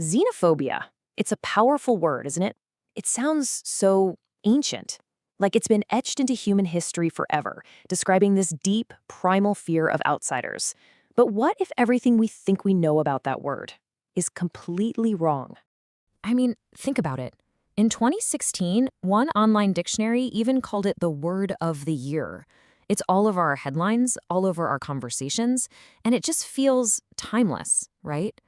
Xenophobia. It's a powerful word, isn't it? It sounds so ancient, like it's been etched into human history forever, describing this deep, primal fear of outsiders. But what if everything we think we know about that word is completely wrong? I mean, think about it. In 2016, one online dictionary even called it the word of the year. It's all over our headlines, all over our conversations, and it just feels timeless, right?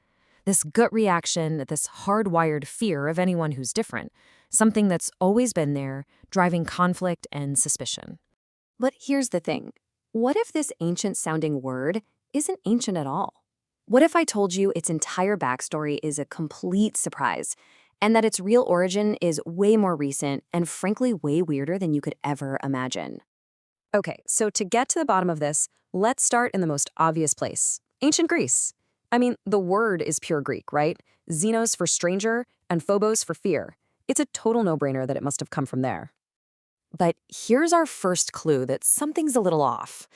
This gut reaction, this hardwired fear of anyone who's different, something that's always been there, driving conflict and suspicion. But here's the thing. What if this ancient-sounding word isn't ancient at all? What if I told you its entire backstory is a complete surprise, and that its real origin is way more recent and frankly way weirder than you could ever imagine? Okay, so to get to the bottom of this, let's start in the most obvious place. Ancient Greece. I mean, the word is pure Greek, right? Xenos for stranger and phobos for fear. It's a total no-brainer that it must have come from there. But here's our first clue that something's a little off.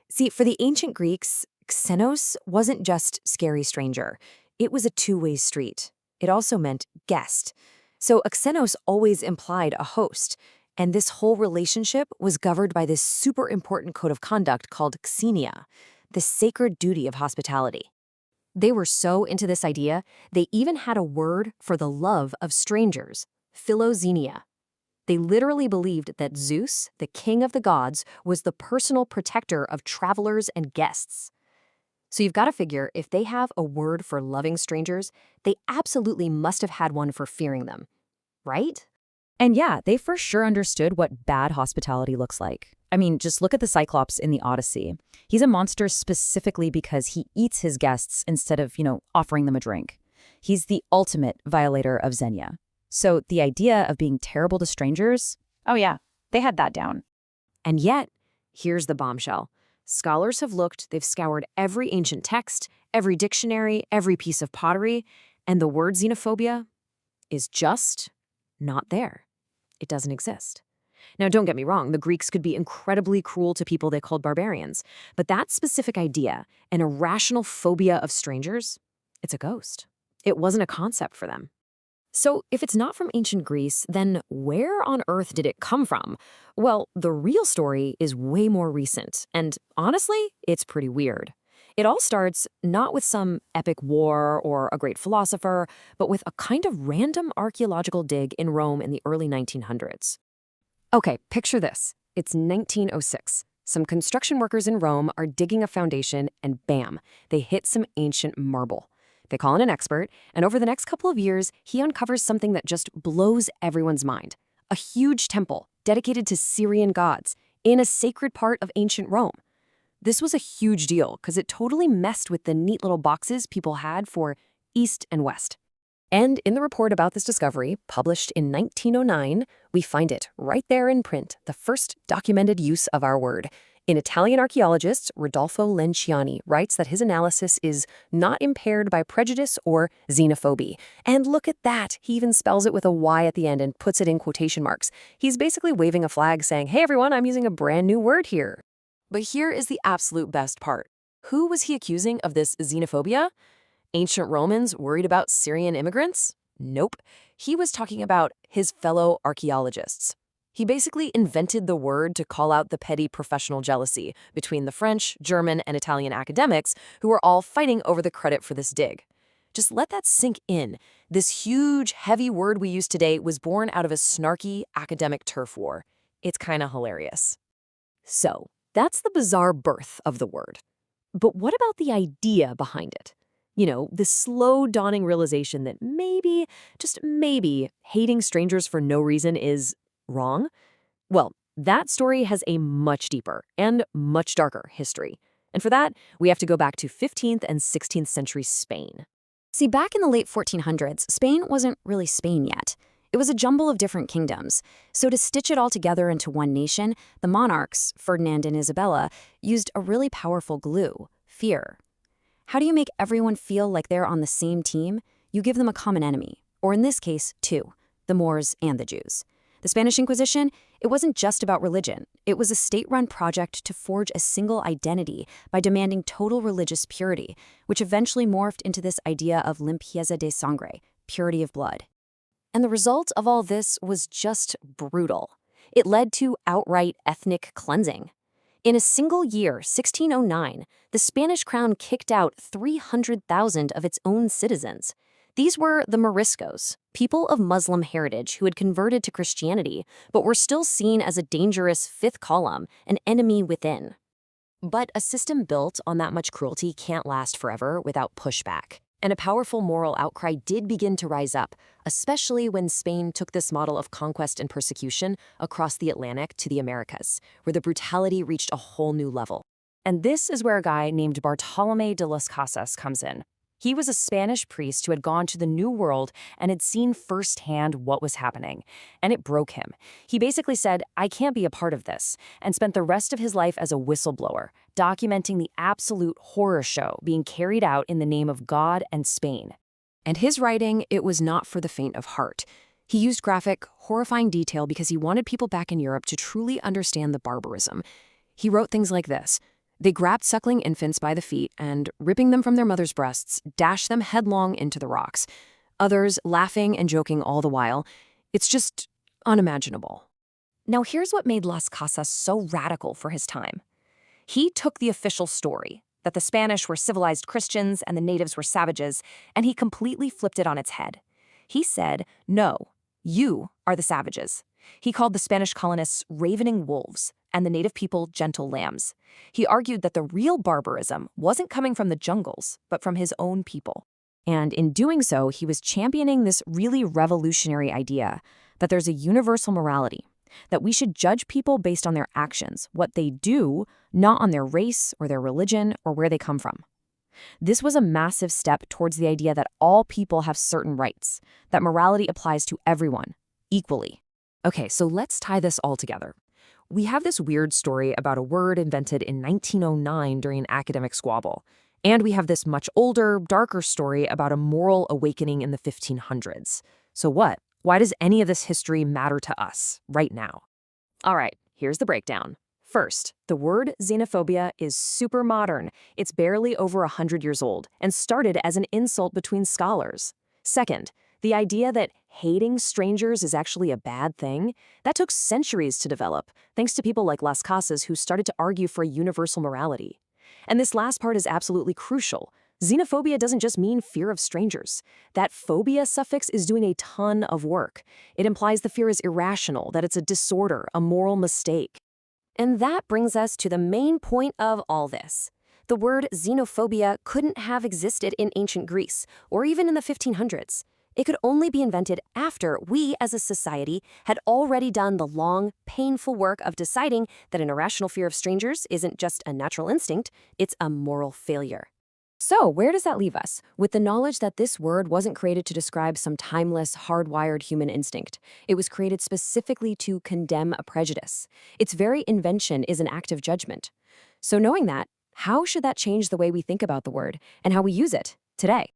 See, for the ancient Greeks, xenos wasn't just scary stranger. It was a two-way street. It also meant guest. So a xenos always implied a host, and this whole relationship was governed by this super important code of conduct called xenia, the sacred duty of hospitality. They were so into this idea, they even had a word for the love of strangers, philoxenia. They literally believed that Zeus, the king of the gods, was the personal protector of travelers and guests. So you've got to figure, if they have a word for loving strangers, they absolutely must have had one for fearing them, right? And yeah, they for sure understood what bad hospitality looks like. I mean, just look at the Cyclops in the Odyssey. He's a monster specifically because he eats his guests instead of, offering them a drink. He's the ultimate violator of Xenia. So the idea of being terrible to strangers, Oh, yeah, they had that down. And yet, here's the bombshell. Scholars have looked, they've scoured every ancient text, every dictionary, every piece of pottery, and the word xenophobia is just not there. It doesn't exist. Now, don't get me wrong, the Greeks could be incredibly cruel to people they called barbarians, but that specific idea, an irrational phobia of strangers, it's a ghost. It wasn't a concept for them. So if it's not from ancient Greece, then where on earth did it come from? Well, the real story is way more recent, and honestly, it's pretty weird. It all starts not with some epic war or a great philosopher, but with a kind of random archaeological dig in Rome in the early 1900s. Okay, picture this. It's 1906. Some construction workers in Rome are digging a foundation, and bam, they hit some ancient marble. They call in an expert, and over the next couple of years, he uncovers something that just blows everyone's mind. A huge temple dedicated to Syrian gods in a sacred part of ancient Rome. This was a huge deal because it totally messed with the neat little boxes people had for East and West. And in the report about this discovery, published in 1909, we find it right there in print, the first documented use of our word. An Italian archaeologist, Rodolfo Lenciani, writes that his analysis is not impaired by prejudice or xenophobia. And look at that, he even spells it with a Y at the end and puts it in quotation marks. He's basically waving a flag saying, hey everyone, I'm using a brand new word here. But here is the absolute best part. Who was he accusing of this xenophobia? Ancient Romans worried about Syrian immigrants? Nope. He was talking about his fellow archaeologists. He basically invented the word to call out the petty professional jealousy between the French, German, and Italian academics who were all fighting over the credit for this dig. Just let that sink in. This huge, heavy word we use today was born out of a snarky academic turf war. It's kind of hilarious. So, that's the bizarre birth of the word. But what about the idea behind it? The slow dawning realization that maybe, just maybe, hating strangers for no reason is wrong? Well, that story has a much deeper and much darker history. And for that, we have to go back to 15th and 16th century Spain. See, back in the late 1400s, Spain wasn't really Spain yet. It was a jumble of different kingdoms. So to stitch it all together into one nation, the monarchs, Ferdinand and Isabella, used a really powerful glue, fear. How do you make everyone feel like they're on the same team? You give them a common enemy, or in this case, two, the Moors and the Jews. The Spanish Inquisition, it wasn't just about religion. It was a state-run project to forge a single identity by demanding total religious purity, which eventually morphed into this idea of limpieza de sangre, purity of blood. And the result of all this was just brutal. It led to outright ethnic cleansing. In a single year, 1609, the Spanish crown kicked out 300,000 of its own citizens. These were the Moriscos, people of Muslim heritage who had converted to Christianity, but were still seen as a dangerous fifth column, an enemy within. But a system built on that much cruelty can't last forever without pushback. And a powerful moral outcry did begin to rise up, especially when Spain took this model of conquest and persecution across the Atlantic to the Americas, where the brutality reached a whole new level. And this is where a guy named Bartolomé de las Casas comes in. He was a Spanish priest who had gone to the New World and had seen firsthand what was happening, and it broke him. He basically said, I can't be a part of this, and spent the rest of his life as a whistleblower, documenting the absolute horror show being carried out in the name of God and Spain. And his writing, it was not for the faint of heart. He used graphic, horrifying detail because he wanted people back in Europe to truly understand the barbarism. He wrote things like this. They grabbed suckling infants by the feet and, ripping them from their mother's breasts, dashed them headlong into the rocks. Others laughing and joking all the while. It's just unimaginable. Now here's what made Las Casas so radical for his time. He took the official story, that the Spanish were civilized Christians and the natives were savages, and he completely flipped it on its head. He said, no, you are the savages. He called the Spanish colonists ravening wolves and the native people gentle lambs. He argued that the real barbarism wasn't coming from the jungles, but from his own people. And in doing so, he was championing this really revolutionary idea that there's a universal morality, that we should judge people based on their actions, what they do, not on their race or their religion or where they come from. This was a massive step towards the idea that all people have certain rights, that morality applies to everyone, equally. Okay, so let's tie this all together. We have this weird story about a word invented in 1909 during an academic squabble. And we have this much older, darker story about a moral awakening in the 1500s. So what? Why does any of this history matter to us right now? All right, here's the breakdown. First, the word xenophobia is super modern. It's barely over 100 years old and started as an insult between scholars. Second, the idea that hating strangers is actually a bad thing, that took centuries to develop, thanks to people like Las Casas who started to argue for a universal morality. And this last part is absolutely crucial. Xenophobia doesn't just mean fear of strangers. That phobia suffix is doing a ton of work. It implies the fear is irrational, that it's a disorder, a moral mistake. And that brings us to the main point of all this. The word xenophobia couldn't have existed in ancient Greece, or even in the 1500s. It could only be invented after we, as a society, had already done the long, painful work of deciding that an irrational fear of strangers isn't just a natural instinct, it's a moral failure. So, where does that leave us? With the knowledge that this word wasn't created to describe some timeless, hardwired human instinct. It was created specifically to condemn a prejudice. Its very invention is an act of judgment. So knowing that, how should that change the way we think about the word and how we use it today?